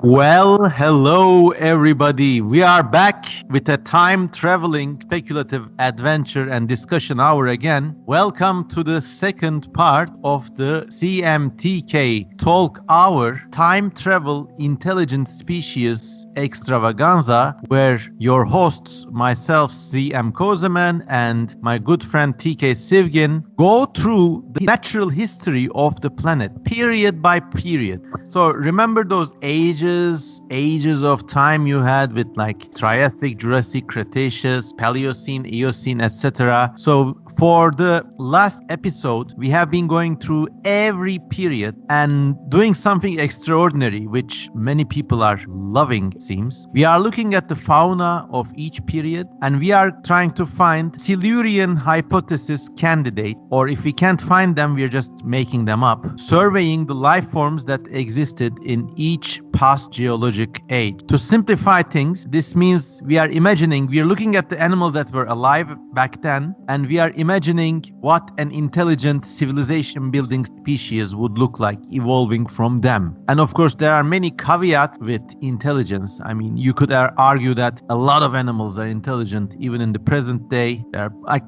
Well, hello everybody. We are back with a time-traveling speculative adventure and discussion hour again. Welcome to the second part of the CMTK Talk Hour Time Travel Intelligent Species Extravaganza, where your hosts, myself, CM Kosemen, and my good friend TK Sivgin, go through the natural history of the planet, period by period. So remember those ages of time you had with like Triassic, Jurassic, Cretaceous, Paleocene, Eocene, etc. So for the last episode, we have been going through every period and doing something extraordinary, which many people are loving, it seems. We are looking at the fauna of each period and we are trying to find Silurian hypothesis candidate, or if we can't find them, we are just making them up, surveying the life forms that existed in each past geologic age. To simplify things, this means we are looking at the animals that were alive back then, and we are imagining what an intelligent civilization building species would look like evolving from them. And of course, there are many caveats with intelligence. I mean, you could argue that a lot of animals are intelligent even in the present day.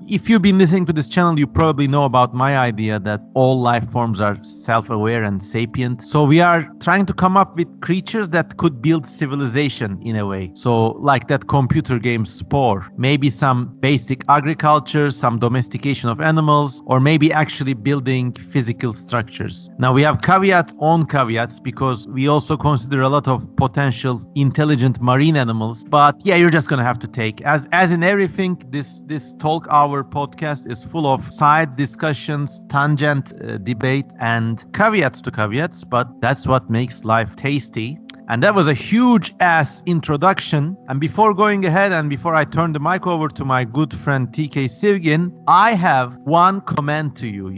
If you've been listening to this channel, you probably know about my idea that all life forms are self-aware and sapient. So we are trying to come up with creatures that could build civilization in a way. So like that computer game Spore, maybe some basic agriculture, some domestication of animals, or maybe actually building physical structures. Now we have caveats on caveats because we also consider a lot of potential intelligent marine animals. But yeah, you're just gonna have to take as in everything. This Talk Hour podcast is full of side discussions, tangent debate, and caveats to caveats. But that's what makes life tasty. And that was a huge ass introduction. And before going ahead and before I turn the mic over to my good friend TK Sivgin, I have one comment to you.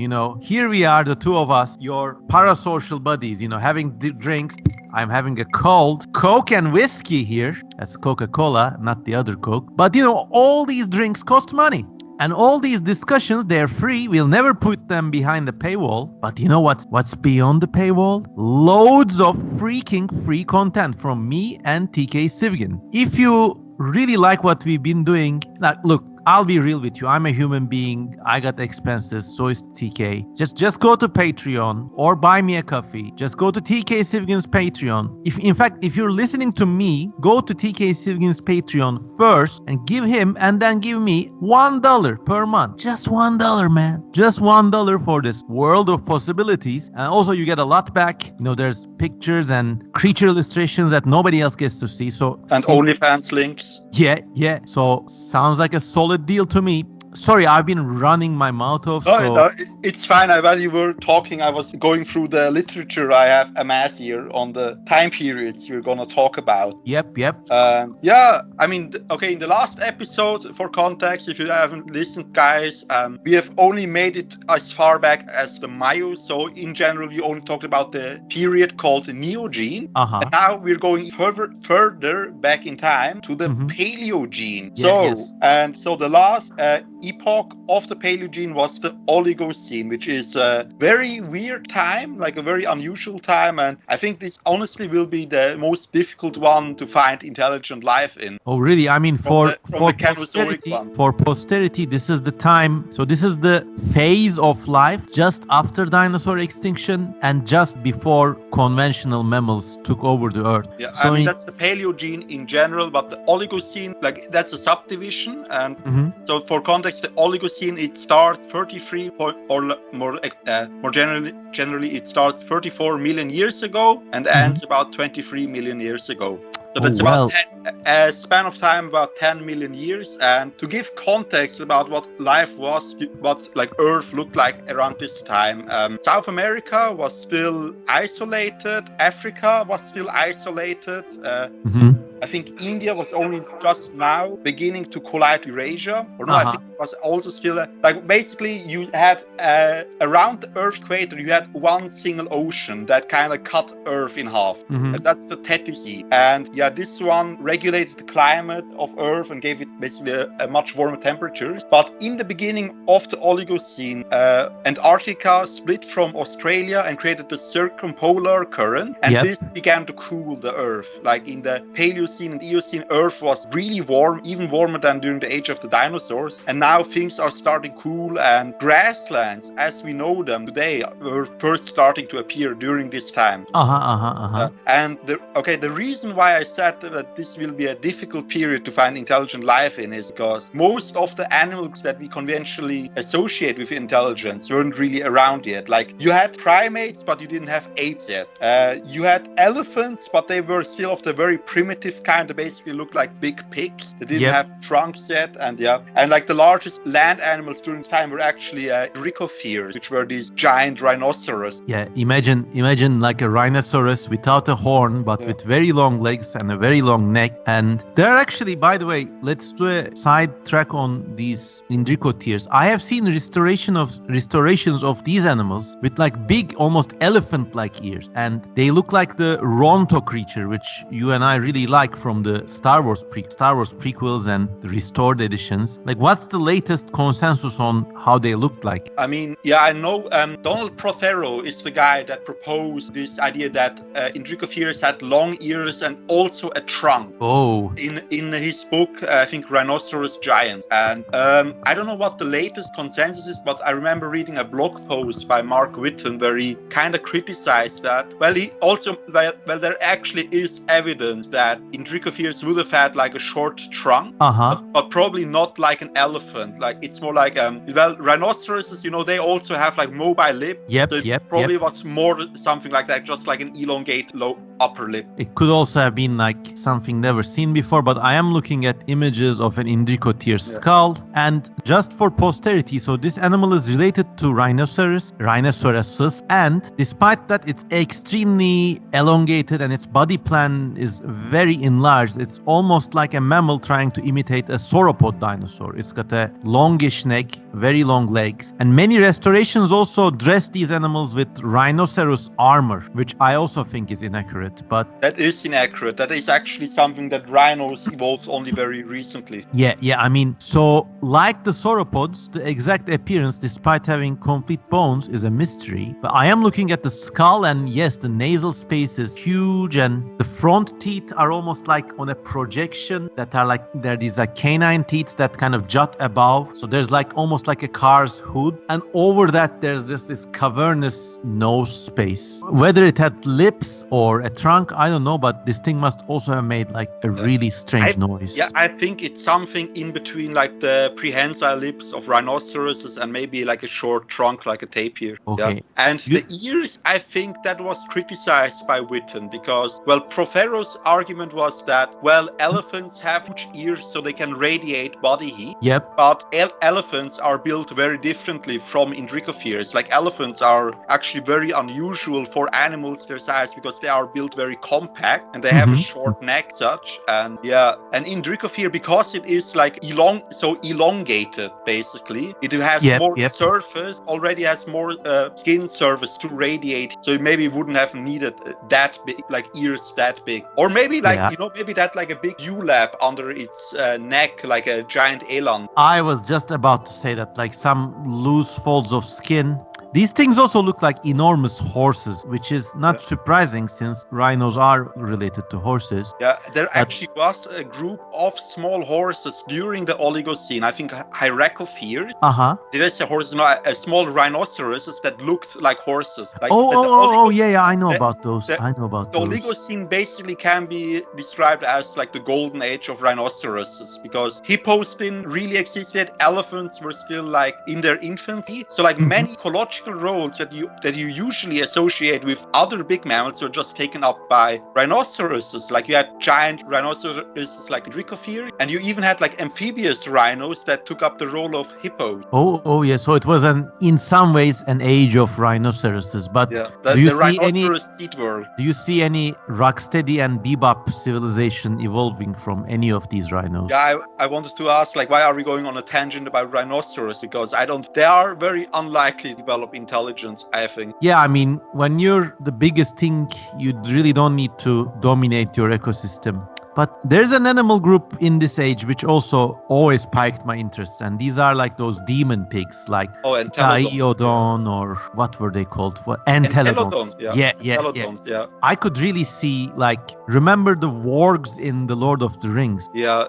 Here we are, the two of us, your parasocial buddies, having drinks. I'm having a cold Coke and whiskey here. That's Coca-Cola, not the other Coke. But all these drinks cost money. And all these discussions, they're free. We'll never put them behind the paywall. But you know what's beyond the paywall? Loads of freaking free content from me and TK Sivgin. If you really like what we've been doing, look, I'll be real with you. I'm a human being. I got expenses. So is TK. Just go to Patreon or buy me a coffee. Just go to TK Sivgin's Patreon. If you're listening to me, go to TK Sivgin's Patreon first and give him and then give me $1 per month. Just $1, man. Just $1 for this world of possibilities. And also you get a lot back. There's pictures and creature illustrations that nobody else gets to see. And OnlyFans links. Yeah. So sounds like a solid deal to me. Sorry, I've been running my mouth off. No, it's fine. While you were talking, I was going through the literature I have amassed here on the time periods you're going to talk about. Yep. In the last episode, for context, if you haven't listened, guys, we have only made it as far back as the Mayo. So in general, we only talked about the period called the Neogene. And now we're going further back in time to the Paleogene. So the last epoch of the Paleogene was the Oligocene, which is a very weird time, like a very unusual time, and I think this honestly will be the most difficult one to find intelligent life in. Oh really? I mean, for posterity, this is the time. So this is the phase of life just after dinosaur extinction and just before conventional mammals took over the earth. Yeah, so that's the Paleogene in general, but the Oligocene, that's a subdivision, and so for context, the Oligocene, it starts 33 or more generally it starts 34 million years ago and ends about 23 million years ago. So that's about a span of time about 10 million years. And to give context about what life was, what Earth looked like around this time, South America was still isolated. Africa was still isolated. I think India was only just now beginning to collide Eurasia. Or no, I think it was also still basically you had around the Earth equator, you had one single ocean that kind of cut Earth in half. And that's the Tethys Sea. And this one regulated the climate of Earth and gave it basically a much warmer temperature. But in the beginning of the Oligocene, Antarctica split from Australia and created the circumpolar current, and this began to cool the Earth. Like in the Paleocene and Eocene, Earth was really warm, even warmer than during the age of the dinosaurs. And now things are starting cool, and grasslands, as we know them today, were first starting to appear during this time. And the reason why I said that this will be a difficult period to find intelligent life in is because most of the animals that we conventionally associate with intelligence weren't really around yet. Like you had primates, but you didn't have apes yet. You had elephants, but they were still of the very primitive kind. They basically looked like big pigs. They didn't have trunks yet, and like the largest land animals during this time were actually rhinoceros, which were these giant rhinoceros. Yeah, imagine like a rhinoceros without a horn, but with very long legs and a very long neck. And they're actually, by the way, let's do a side track on these indricotheres. I have seen restorations of these animals with like big, almost elephant-like ears, and they look like the Ronto creature, which you and I really like from the Star Wars prequels and the restored editions. Like, what's the latest consensus on how they looked like? I mean, I know Donald Prothero is the guy that proposed this idea that indricotheres had long ears and also a trunk. In his book, I think Rhinoceros Giant. And I don't know what the latest consensus is, but I remember reading a blog post by Mark Whitten where he kind of criticized that. Well, there actually is evidence that indricotheres would have had like a short trunk, but probably not like an elephant. Like it's more like rhinoceroses, they also have like mobile lip. Probably was more something like that, just like an elongated low upper lip. It could also have been like something never seen before, but I am looking at images of an indricotherian skull, and just for posterity, so this animal is related to rhinoceroses, and despite that it's extremely elongated and its body plan is very enlarged. It's almost like a mammal trying to imitate a sauropod dinosaur. It's got a longish neck, very long legs, and many restorations also dress these animals with rhinoceros armor, which I also think is inaccurate. But that is inaccurate. That is actually something that rhinos evolved only very recently. I mean, so like the sauropods, the exact appearance, despite having complete bones, is a mystery. But I am looking at the skull, and yes, the nasal space is huge, and the front teeth are almost like on a projection that are like, there are these like canine teeth that kind of jut above. So there's like almost like a car's hood, and over that there's just this cavernous nose space. Whether it had lips or a trunk, I don't know, but this thing must also have made like a really strange noise. Yeah, I think it's something in between like the prehensile lips of rhinoceroses and maybe like a short trunk like a tapir. And the ears, I think that was criticized by Whitten because, Prothero's argument was that, elephants have huge ears so they can radiate body heat. But elephants are built very differently from indricotheres. Like elephants are actually very unusual for animals their size because they are built very compact and they have a short neck such. And an indricothere, because it is like elongated basically, it has more surface, already has more skin surface to radiate, so maybe it wouldn't have needed that big, like ears that big, or maybe like maybe that like a big dewlap under its neck, like a giant eland. I was just about to say that, like some loose folds of skin. These things also look like enormous horses, which is not surprising since rhinos are related to horses. There actually was a group of small horses during the Oligocene. I think Hyracotheres. Did I say horses? No, small rhinoceroses that looked like horses. Like I know about those. The Oligocene basically can be described as like the golden age of rhinoceroses because hippos didn't really existed. Elephants were still like in their infancy. So like many ecological roles that you usually associate with other big mammals were just taken up by rhinoceroses. Like you had giant rhinoceroses like Dricophyr, and you even had like amphibious rhinos that took up the role of hippos. So it was in some ways an age of rhinoceroses. But the rhinoceros seed world. Do you see any Rocksteady and Bebop civilization evolving from any of these rhinos? I wanted to ask, like, why are we going on a tangent about rhinoceros? Because they are very unlikely to develop intelligence, I think. I mean, when you're the biggest thing, you really don't need to dominate your ecosystem. But there's an animal group in this age which also always piqued my interest, and these are like those demon pigs, like Entelodon, or what were they called? What? Entelodons. Yeah. Entelodons, yeah. I could really see, like, remember the wargs in the Lord of the Rings? Yeah,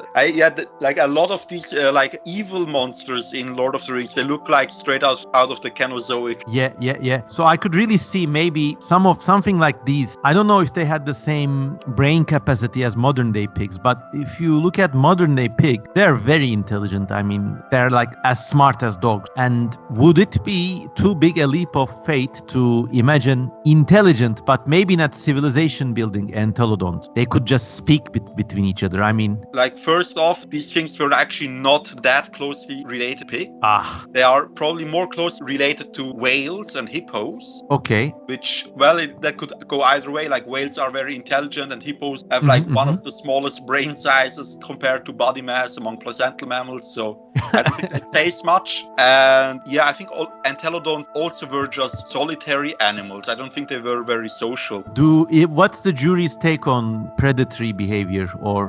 like a lot of these like evil monsters in Lord of the Rings, they look like straight out of the Cenozoic. Yeah. So I could really see maybe something like these. I don't know if they had the same brain capacity as modern day pigs, but if you look at modern day pig, they're very intelligent. I mean, they're like as smart as dogs. And would it be too big a leap of faith to imagine intelligent, but maybe not civilization building entelodons? They could just speak between each other. I mean, like, first off, these things were actually not that closely related to pig. They are probably more closely related to whales and hippos. Okay. Which, well, that could go either way. Like, whales are very intelligent, and hippos have like one of the smallest brain sizes compared to body mass among placental mammals. So I don't think that says much. And yeah, I think entelodons also were just solitary animals. I don't think they were very social. What's the jury's take on predatory behavior, or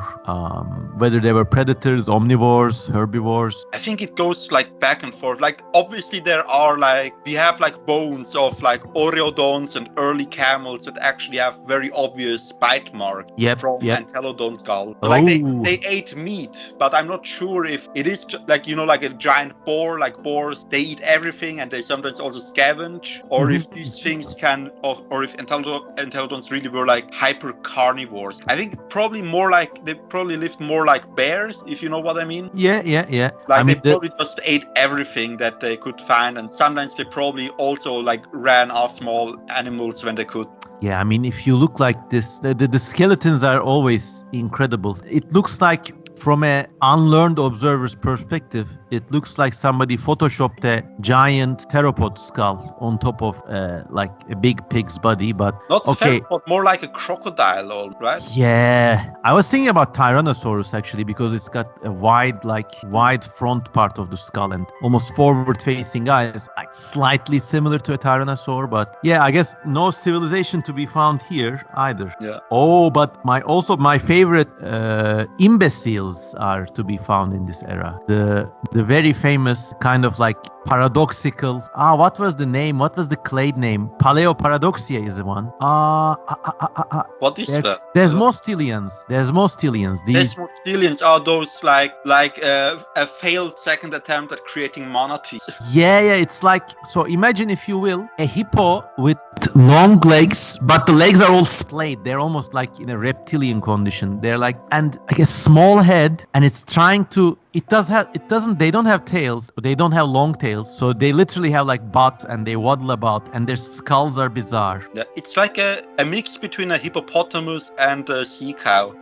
whether they were predators, omnivores, herbivores? I think it goes like back and forth. Like, obviously there are we have like bones of like oreodons and early camels that actually have very obvious bite marks from entelodon skull. So, like, they ate meat, but I'm not sure if it is like, like a giant boar. Like, boars, they eat everything, and they sometimes also scavenge, or if these things or if entelodons really were like hyper carnivores. I think probably more like they probably lived more like bears, if you know what I mean. Yeah. Like, they probably just ate everything that they could find, and sometimes they probably also like ran off small animals when they could. Yeah, I mean, if you look like this, the skeletons are always incredible. It looks like, from an unlearned observer's perspective, it looks like somebody photoshopped a giant theropod skull on top of like a big pig's body, but not theropod, more like a crocodile, right? Yeah, I was thinking about Tyrannosaurus actually, because it's got a wide front part of the skull and almost forward-facing eyes, like slightly similar to a Tyrannosaur. But yeah, I guess no civilization to be found here either. Yeah. Oh, but my favorite imbeciles are to be found in this era. The very famous kind of like paradoxical. What was the name? What was the clade name? Paleoparadoxia is the one. What is that? Desmostilians. These Desmostilians are those like a failed second attempt at creating manatees. Yeah. It's like, so imagine, if you will, a hippo with long legs, but the legs are all splayed. They're almost like in a reptilian condition. They're like, and I guess small head, and it's trying to. They don't have tails, they don't have long tails, so they literally have like butts, and they waddle about, and their skulls are bizarre. Yeah, it's like a mix between a hippopotamus and a sea cow.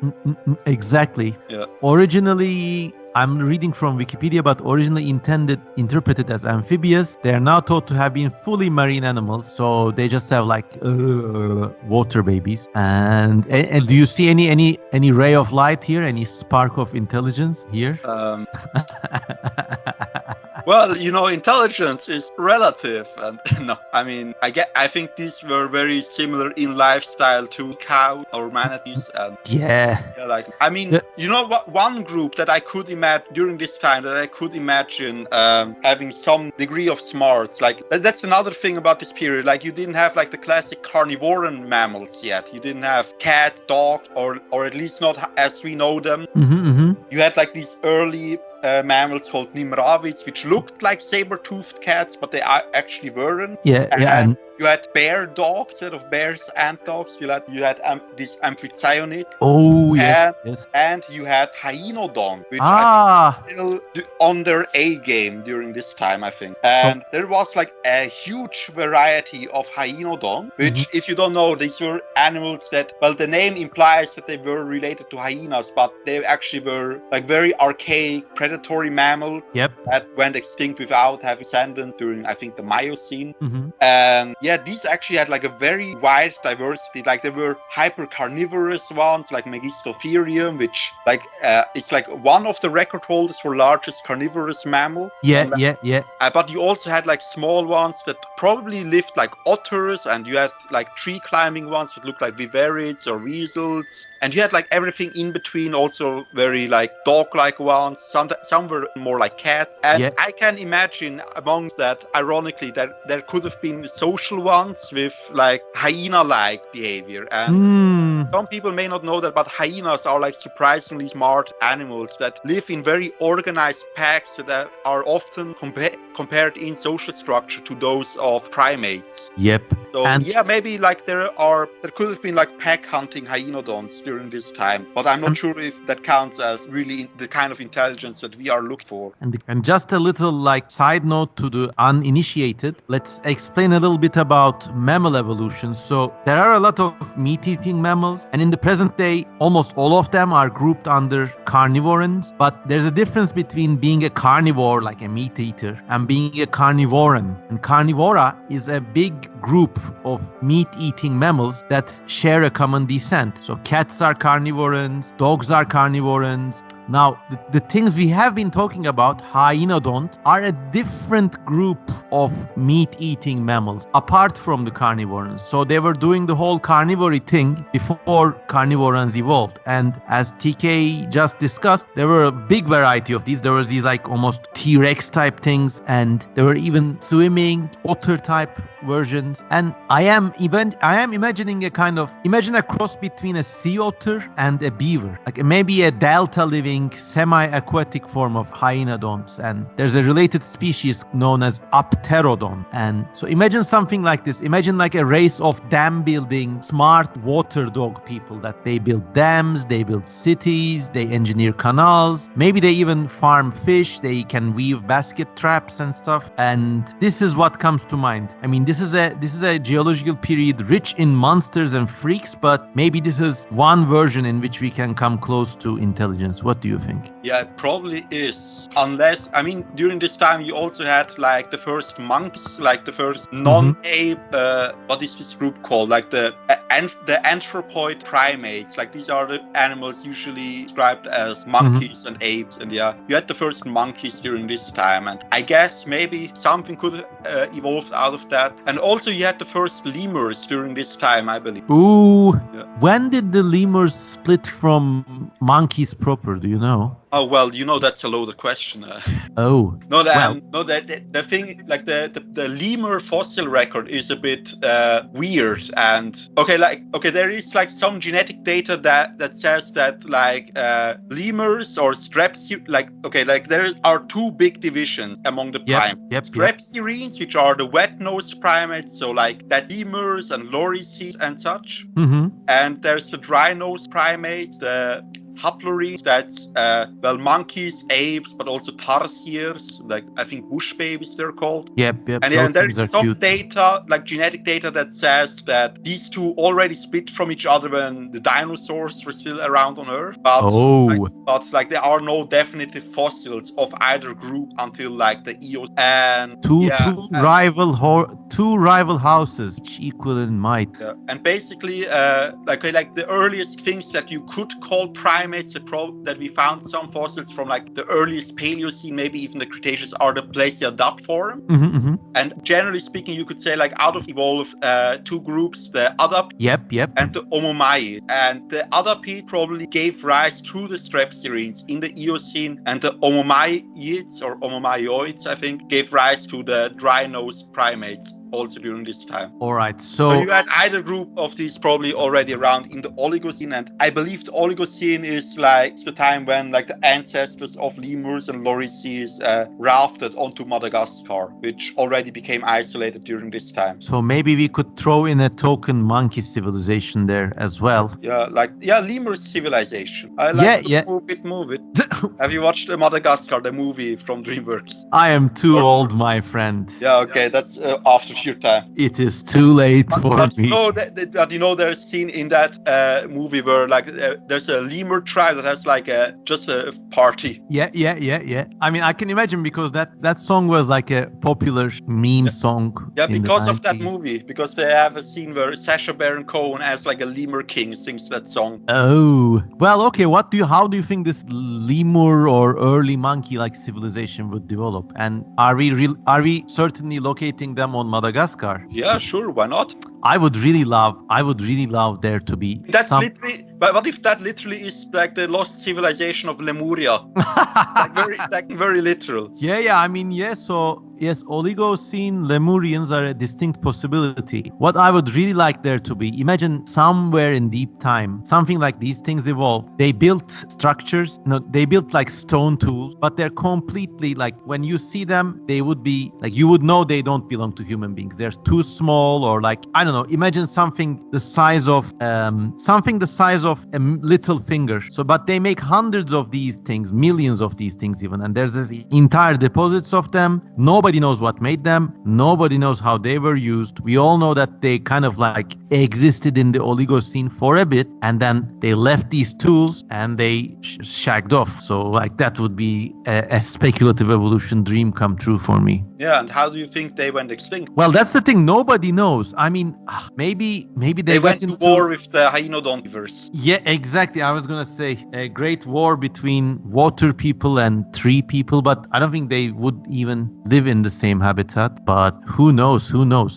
Exactly. Yeah. Originally, I'm reading from Wikipedia, but originally interpreted as amphibious. They are now thought to have been fully marine animals, so they just have like water babies. And do you see any ray of light here? Any spark of intelligence here? Well, intelligence is relative, and no, I mean, I think these were very similar in lifestyle to cow or manatees, and like, I mean, what? One group that I could imagine during this time that I could imagine having some degree of smarts, like that's another thing about this period. Like, you didn't have like the classic carnivoran mammals yet. You didn't have cats, dogs, or at least not as we know them. You had like these early mammals called nimravids, which looked like saber-toothed cats, but they actually weren't. And you had bear dogs instead of bears and dogs. You had these amphicyonids. Oh, yes. And you had hyenodon, which I think still on their A game during this time, I think. And there was like a huge variety of hyenodon, which, if you don't know, these were animals that, well, the name implies that they were related to hyenas, but they actually were like very archaic predatory mammals that went extinct without having descendants during, I think, the Miocene. And yeah, these actually had like a very wide diversity. Like there were hyper carnivorous ones like Megistotherium, which like it's like one of the record holders for largest carnivorous mammal. Yeah, yeah. But you also had like small ones that probably lived like otters, and you had like tree climbing ones that looked like viverids or weasels, and you had like everything in between, also very like dog-like ones. Some were more like cat, and I can imagine among that, ironically, that there could have been social ones with like hyena-like behavior. And some people may not know that, but hyenas are like surprisingly smart animals that live in very organized packs that are often compared in social structure to those of primates. Yep. So yeah, maybe like there could have been like pack hunting hyenodons during this time, but I'm not sure if that counts as really the kind of intelligence that we are looking for. And just a little like side note to the uninitiated, let's explain a little bit about mammal evolution. So there are a lot of meat-eating mammals, and in the present day, almost all of them are grouped under carnivorans. But there's a difference between being a carnivore, like a meat eater, and being a carnivoran. And carnivora is a big group of meat-eating mammals that share a common descent. So cats are carnivorans, dogs are carnivorans. Now, the things we have been talking about, hyenodonts, are a different group of meat-eating mammals apart from the carnivorans. So they were doing the whole carnivory thing before carnivorans evolved. And as TK just discussed, there were a big variety of these. There was these like almost T-Rex type things, and there were even swimming otter type versions. And I am imagining imagine a cross between a sea otter and a beaver, like maybe a delta living semi-aquatic form of hyenodonts, and there's a related species known as Apterodon. And so imagine something like this. Imagine like a race of dam building smart water dog people, that they build dams, they build cities, they engineer canals, maybe they even farm fish, they can weave basket traps and stuff. And this is what comes to mind. I mean, this is a geological period rich in monsters and freaks, but maybe this is one version in which we can come close to intelligence. What do you think? Yeah, it probably is. Unless, I mean, during this time you also had like the first monkeys, like the first non-ape, what is this group called? Like the anthropoid primates. Like these are the animals usually described as monkeys and apes. And yeah, you had the first monkeys during this time. And I guess maybe something could have evolved out of that. And also you had the first lemurs during this time, I believe. Ooh, yeah. When did the lemurs split from monkeys proper? Do you know? Oh, well, you know, that's a loaded question. Oh. The thing, like the lemur fossil record is a bit weird. And there is like some genetic data that says that like lemurs or there are two big divisions among the primates. Strepsirrhenes, which are the wet-nosed primates, so like that lemurs and lorises and such. And there's the dry-nosed primates, the haplorines, that's monkeys, apes, but also tarsiers, like I think bush babies they're called. And there is some data, like genetic data, that says that these two already split from each other when the dinosaurs were still around on Earth. But there are no definitive fossils of either group until like the Eocene. And two rival houses, each equal in might. Yeah. And basically, the earliest things that you could call primates that we found some fossils from, like the earliest Paleocene, maybe even the Cretaceous, are the Plesiodapt. And generally speaking, you could say like out of evolved two groups, the Adapt and the Omomai. And the Adapt probably gave rise to the Strepsirrhenes in the Eocene, and the Omomaiids or Omomaioids, I think, gave rise to the dry-nosed primates also during this time. All right, so you had either group of these probably already around in the Oligocene, and I believe the Oligocene is like the time when like the ancestors of lemurs and lorises rafted onto Madagascar, which already became isolated during this time. So maybe we could throw in a token monkey civilization there as well. Lemur civilization. I like Move it. Have you watched Madagascar, the movie from DreamWorks? I am too old, my friend. Yeah, okay, that's after your time. It is too late for me. There's a scene in that movie where like there's a lemur tribe that has like just a party. Yeah. I mean, I can imagine because that song was like a popular meme song. Yeah, in because the of that 90s. movie, because they have a scene where Sacha Baron Cohen as like a lemur king sings that song. Oh, well, okay. How do you think this lemur or early monkey-like civilization would develop? And are we certainly locating them on Madagascar? Yeah, sure. Why not? I would really love there to be. Literally. But what if that literally is like the lost civilization of Lemuria? very literal. Yeah. I mean, yes. So yes, Oligocene Lemurians are a distinct possibility. What I would really like there to be, imagine somewhere in deep time, something like these things evolved. They built structures. They built like stone tools, but they're completely like when you see them, they would be like you would know they don't belong to human beings. They're too small, or like I don't know. Imagine something the size of a little finger. So, but they make hundreds of these things, millions of these things even, and there's this entire deposits of them. Nobody knows what made them. Nobody knows how they were used. We all know that they kind of like existed in the Oligocene for a bit, and then they left these tools and they shagged off. So, like that would be a speculative evolution dream come true for me. Yeah, and how do you think they went extinct? Well, that's the thing. Nobody knows. I mean, maybe they went to war with the hyenodontivores. Yeah, exactly. I was gonna say a great war between water people and tree people, but I don't think they would even live in the same habitat. But who knows?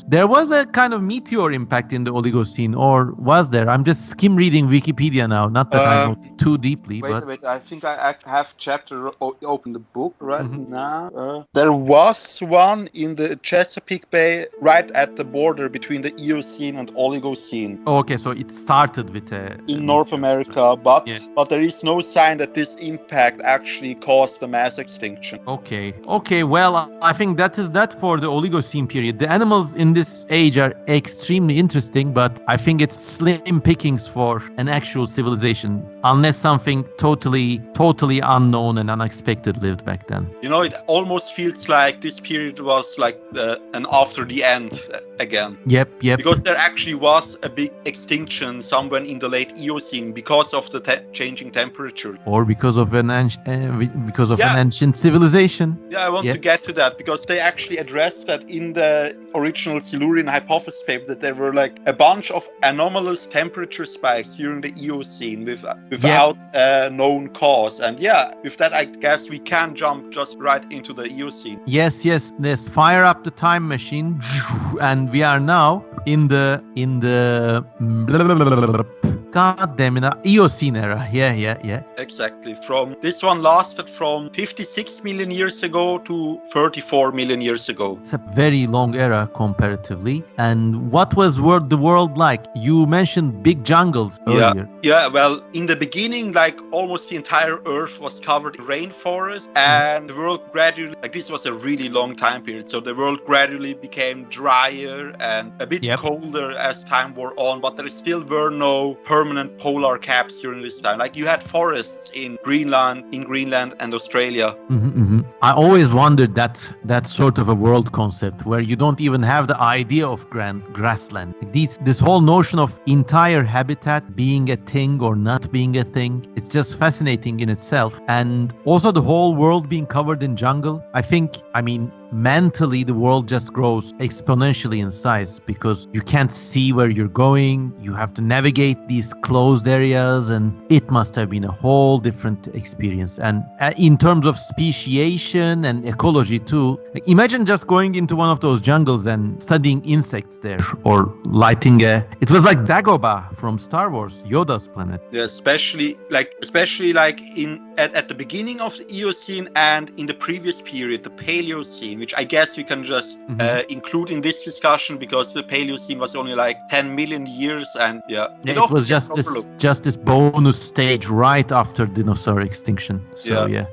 There was a kind of meteor impact in the Oligocene, or was there? I'm just skim reading Wikipedia now. Not that I know too deeply. Wait. I think I have chapter open the book right now. There was one in the Chesapeake Bay, right at the border between the Eocene and Oligocene. Oh, okay, so it started with in North America, but there is no sign that this impact actually caused the mass extinction. Okay. Well, I think that is that for the Oligocene period. The animals in this age are extremely interesting, but I think it's slim pickings for an actual civilization, unless something totally unknown and unexpected lived back then. It almost feels like this period was like an after the end again. Yep. Because there actually was a big extinction somewhere in the late Eocene because of the changing temperature, or because of an ancient civilization. Yeah, I want to get to that because they actually addressed that in the original Silurian hypothesis paper, that there were like a bunch of anomalous temperature spikes during the Eocene without known cause. And with that, I guess we can jump just right into the Eocene. Yes. Let's fire up the time machine, and we are now in the God damn it, Eocene era. Yeah. Exactly. This one lasted from 56 million years ago to 34 million years ago. It's a very long era comparatively. And what was the world like? You mentioned big jungles earlier. Yeah. Well, in the beginning, like almost the entire Earth was covered in rainforest, and the world gradually, like this was a really long time period, so the world gradually became drier and a bit colder as time wore on, but there still were no permanent polar caps during this time. Like you had forests in Greenland and Australia. I always wondered that sort of a world concept where you don't even have the idea of grassland. This whole notion of entire habitat being a thing or not being a thing, it's just fascinating in itself. And also the whole world being covered in jungle. I mean, mentally the world just grows exponentially in size because you can't see where you're going. You have to navigate these closed areas, and it must have been a whole different experience. And in terms of speciation and ecology too, like imagine just going into one of those jungles and studying insects there, or lighting it was like Dagobah from Star Wars, Yoda's planet. Yeah, especially like at the beginning of the Eocene and in the previous period, the Paleocene, which I guess we can just include in this discussion because the Paleocene was only like 10 million years, and it was just this bonus stage right after dinosaur extinction.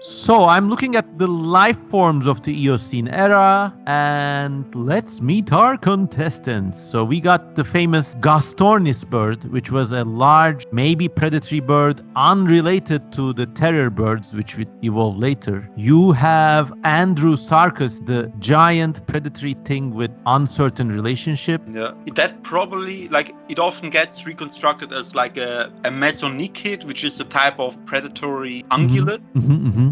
So I'm looking at the life forms of the Eocene era, and let's meet our contestants. So we got the famous Gastornis bird, which was a large, maybe predatory bird unrelated to the terror birds which would evolve later. You have Andrew Sarkis, the giant predatory thing with uncertain relationship. Yeah, that probably, like, it often gets reconstructed as like a mesonychid, which is a type of predatory ungulate.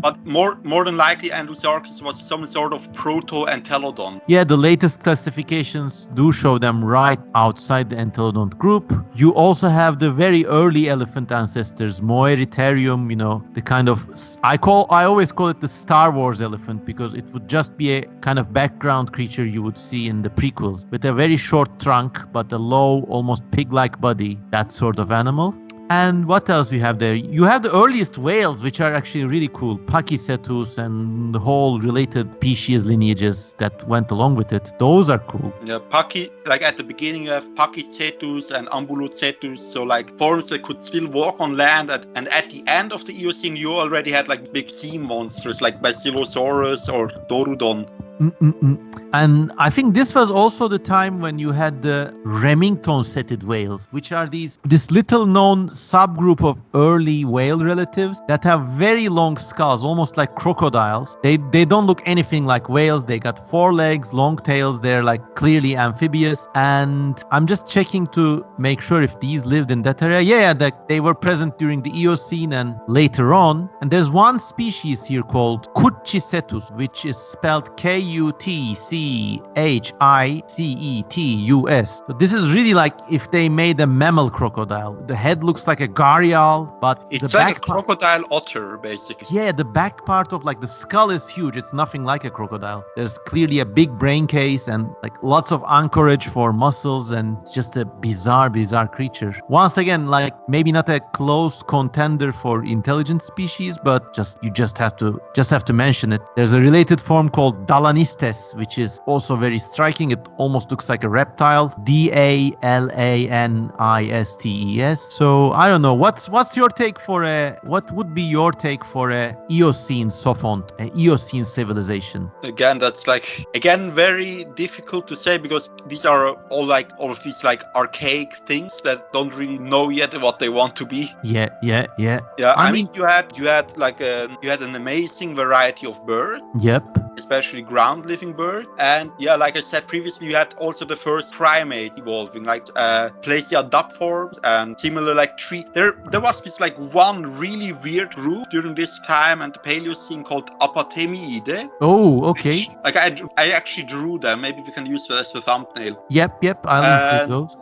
But more than likely, Andrewsarchus was some sort of proto-entelodon. Yeah, the latest classifications do show them right outside the entelodont group. You also have the very early elephant ancestors, Moeritarium, the kind of, I always call it the Star Wars elephant, because it would just be a kind of background creature you would see in the prequels, with a very short trunk, but a low, almost pig-like body, that sort of animal. And what else do you have there? You have the earliest whales, which are actually really cool. Pachycetus and the whole related species lineages that went along with it. Those are cool. Yeah, like at the beginning you have Pachycetus and Ambulocetus, so like forms that could still walk on land. And at the end of the Eocene, you already had like big sea monsters like Basilosaurus or Dorudon. And I think this was also the time when you had the Remington-setted whales, which are this little known subgroup of early whale relatives that have very long skulls, almost like crocodiles. They don't look anything like whales. They got 4 legs, long tails. They're like clearly amphibious. And I'm just checking to make sure if these lived in that area. Yeah, they were present during the Eocene and later on. And there's one species here called Kutchicetus, which is spelled Kutchicetus. So this is really like if they made a mammal crocodile. The head looks like a gharial, but it's like a crocodile otter, basically. Yeah, the back part of like the skull is huge. It's nothing like a crocodile. There's clearly a big brain case and like lots of anchorage for muscles, and it's just a bizarre creature. Once again, like maybe not a close contender for intelligent species, but you just have to mention it. There's a related form called Dalanistes, which is also very striking. It almost looks like a reptile. Dalanistes. So I don't know. What would be your take for a Eocene sophont, an Eocene civilization? Again, that's very difficult to say, because these are all of these like archaic things that don't really know yet what they want to be. Yeah. I mean, you had an amazing variety of birds. Yep. Especially ground living birds. And yeah, like I said previously, you had also the first primates evolving, like Plesiadaphorms and similar like tree. There was this like one really weird group during this time and the Paleocene called Apatemiidae. Oh, okay. Which, I actually drew them. Maybe we can use that as a thumbnail. Yep. I'll include those.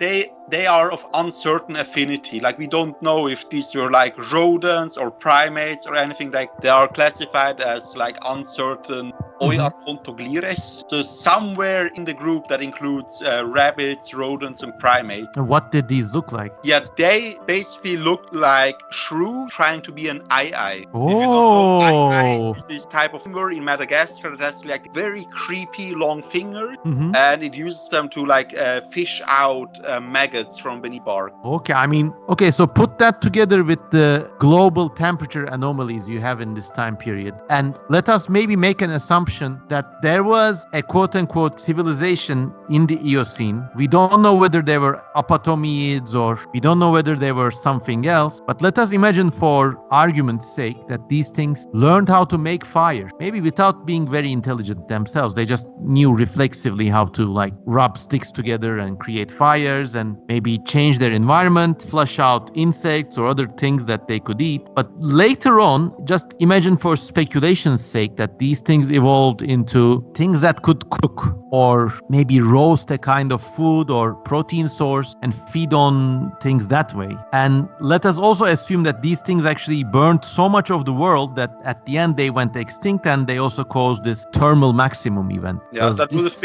They are of uncertain affinity. Like, we don't know if these were like rodents or primates or anything. Like, they are classified as like uncertain Oiarthontoglires. So somewhere in the group that includes rabbits, rodents, and primates. And what did these look like? Yeah, they basically looked like shrew trying to be an ai. Oh. If you don't know, ai is this type of finger in Madagascar that has like very creepy long fingers, and it uses them to like fish out maggots from beneath bark. Okay, so put that together with the global temperature anomalies you have in this time period, and let us maybe make an assumption that there was a quote-unquote civilization in the Eocene. We don't know whether they were Apatomiids or we don't know whether they were something else, but let us imagine for argument's sake that these things learned how to make fire, maybe without being very intelligent themselves. They just knew reflexively how to like rub sticks together and create fires and maybe change their environment, flush out insects or other things that they could eat. But later on, just imagine for speculation's sake that these things evolved into things that could cook or maybe roast a kind of food or protein source and feed on things that way. And let us also assume that these things actually burned so much of the world that at the end they went extinct, and they also caused this thermal maximum event. Yeah, that would have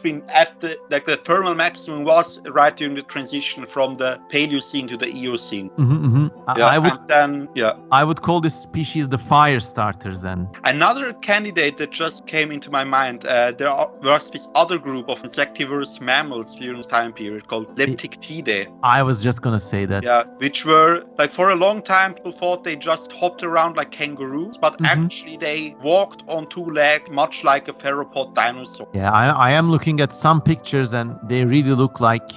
been at the thermal maximum was right during the transition from the Paleocene to the Eocene. I would call this species the fire starters. And another candidate that just came into my mind, there was this other group of insectivorous mammals during this time period called Leptictidae. I was just gonna say that. Yeah, which were like, for a long time people thought they just hopped around like kangaroos, but actually they walked on 2 legs, much like a theropod dinosaur. Yeah, I am looking at some pictures and they really look like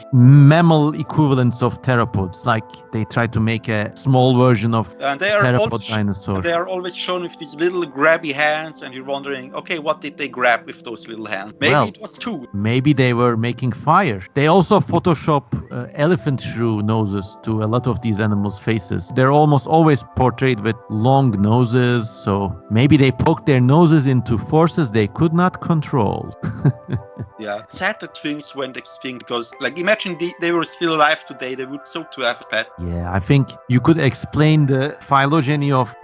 mammal equivalents of theropods. Like they try to make a small version of theropod dinosaur. They are always shown with these little grabby hands, and you're wondering, okay, what did they grab with those little hands? Maybe it was two. Maybe they were making fire. They also Photoshop elephant shrew noses to a lot of these animals' faces. They're almost always portrayed with long noses, so maybe they poked their noses into forces they could not control. Yeah, sad that things went extinct because, like, imagine they were still alive today, they would so to have a pet. Yeah, I think you could explain the phylogeny of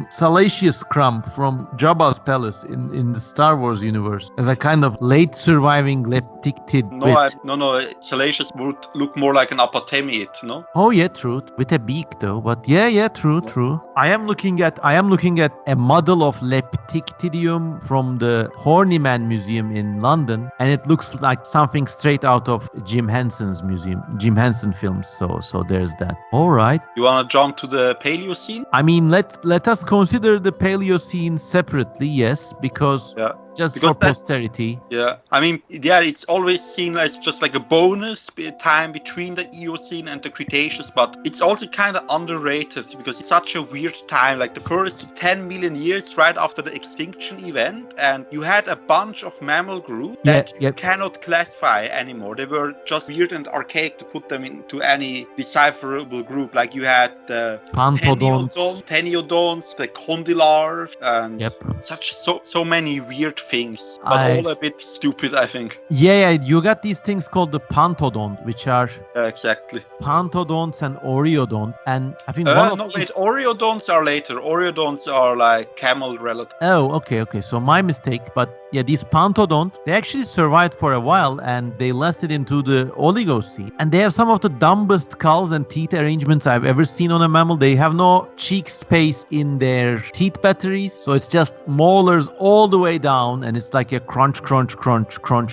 Salacious Crumb from Jabba's palace in the Star Wars universe as a kind of late surviving leptictid. No, Salacious would look more like an apotemid, no? Oh yeah, true. With a beak though, but yeah, true. I am looking at a model of Leptictidium from the Horniman Museum in London, and it looks like something straight out of Jim Henson's films. So there's that. All right. You wanna jump to the Paleocene? I mean, let us consider the Paleocene separately, yes, because for posterity. Yeah, I mean, it's always seen as just like a bonus time between the Eocene and the Cretaceous, but it's also kind of underrated because it's such a weird time, like the first 10 million years right after the extinction event, and you had a bunch of mammal groups that you cannot classify anymore. They were just weird and archaic to put them into any decipherable group. Like you had the Pteranodonts, the condylarths, and so many weird things, but all a bit stupid, I think. Yeah, you got these things called the pantodont, which are exactly pantodonts and oreodont, and I think oreodonts are later. Oreodonts are like camel relatives. Oh, okay, so my mistake. But yeah, these pantodonts, they actually survived for a while and they lasted into the Oligocene, and they have some of the dumbest skulls and teeth arrangements I've ever seen on a mammal. They have no cheek space in their teeth batteries, so it's just molars all the way down, and it's like a crunch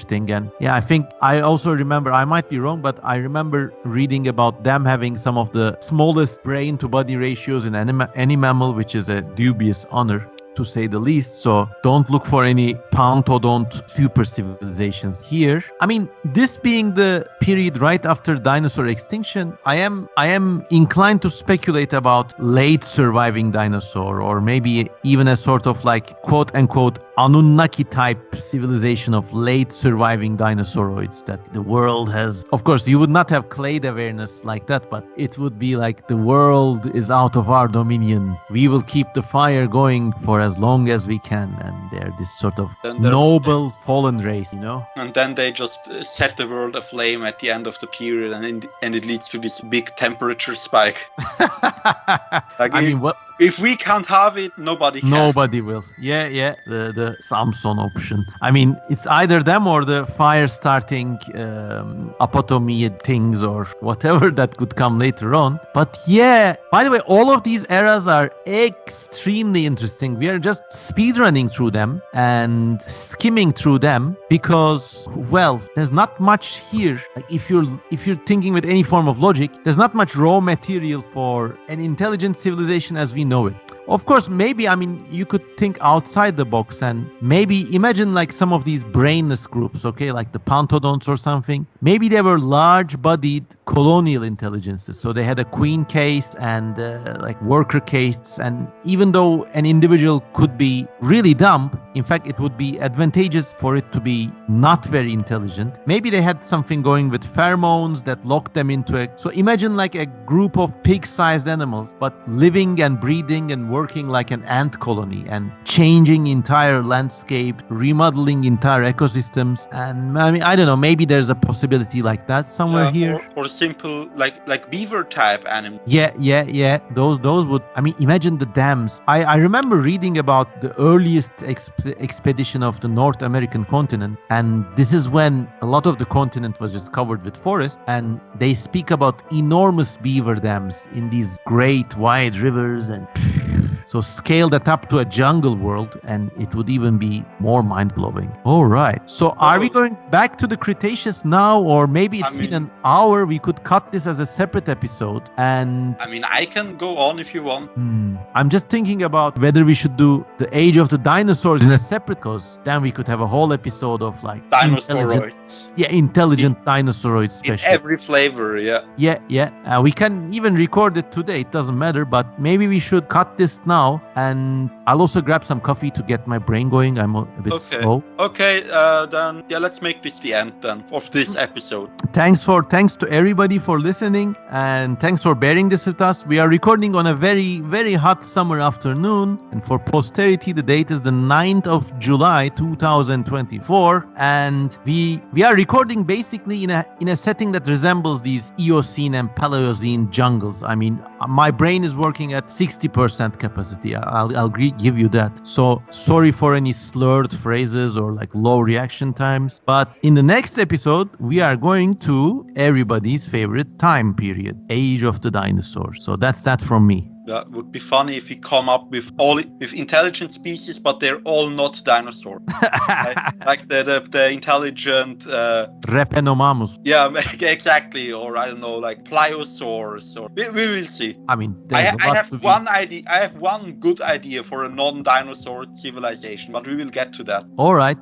thing. And yeah, I think I also remember, I might be wrong, but I remember reading about them having some of the smallest brain to body ratios in any mammal, which is a dubious honor, to say the least. So don't look for any pantodont super civilizations here. I mean, this being the period right after dinosaur extinction, I am inclined to speculate about late surviving dinosaur, or maybe even a sort of like quote unquote Anunnaki type civilization of late surviving dinosauroids that the world has. Of course, you would not have clade awareness like that, but it would be like the world is out of our dominion. We will keep the fire going for as long as we can, and they're this sort of noble fallen race, you know. And then they just set the world aflame at the end of the period, and it leads to this big temperature spike. If we can't have it, nobody can. Nobody will. Yeah, the Samson option. I mean, it's either them or the fire starting apotomid things or whatever that could come later on. But yeah, by the way, all of these eras are extremely interesting. We are just speedrunning through them and skimming through them because, well, there's not much here. Like if you're thinking with any form of logic, there's not much raw material for an intelligent civilization as we know it. Of course, maybe, I mean, you could think outside the box and maybe imagine like some of these brainless groups, okay, like the pantodonts or something. Maybe they were large-bodied colonial intelligences. So they had a queen caste and like worker castes. And even though an individual could be really dumb, in fact, it would be advantageous for it to be not very intelligent. Maybe they had something going with pheromones that locked them into a... So imagine like a group of pig-sized animals, but living and breathing and working like an ant colony and changing entire landscape, remodeling entire ecosystems. And I mean, I don't know, maybe there's a possibility like that somewhere here. Or simple like beaver type animal. Yeah. Those would, I mean, imagine the dams. I remember reading about the earliest expedition of the North American continent, and this is when a lot of the continent was just covered with forest, and they speak about enormous beaver dams in these great wide rivers, and So scale that up to a jungle world and it would even be more mind-blowing. All right. So are we going back to the Cretaceous now, or maybe it's been an hour? We could cut this as a separate episode. And I mean, I can go on if you want. I'm just thinking about whether we should do the age of the dinosaurs in a separate, because then we could have a whole episode of like dinosauroids. Intelligent dinosauroids special. In every flavor, yeah. We can even record it today. It doesn't matter, but maybe we should cut this now, and I'll also grab some coffee to get my brain going. I'm a bit slow. Okay, then let's make this the end then of this episode. Thanks to everybody for listening, and thanks for bearing this with us. We are recording on a very, very hot summer afternoon, and for posterity, the date is the 9th of July 2024, and we are recording basically in a setting that resembles these Eocene and Paleocene jungles. I mean, my brain is working at 60% capacity. I'll give you that. So sorry for any slurred phrases or like low reaction times. But in the next episode, we are going to everybody's favorite time period, Age of the Dinosaurs. So that's that from me. That would be funny if we come up with intelligent species, but they're all not dinosaurs. like the intelligent Repenomamus. Yeah, exactly. Or I don't know, like pliosaurs. Or we will see. I mean, I have one idea. I have one good idea for a non-dinosaur civilization, but we will get to that. All right.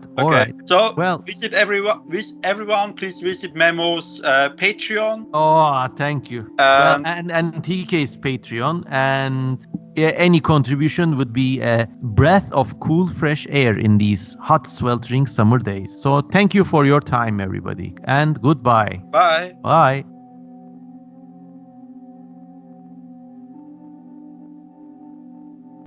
So visit everyone. Please visit Memo's Patreon. Oh, thank you. And TK's Patreon. And any contribution would be a breath of cool, fresh air in these hot, sweltering summer days. So thank you for your time, everybody. And goodbye. Bye. Bye.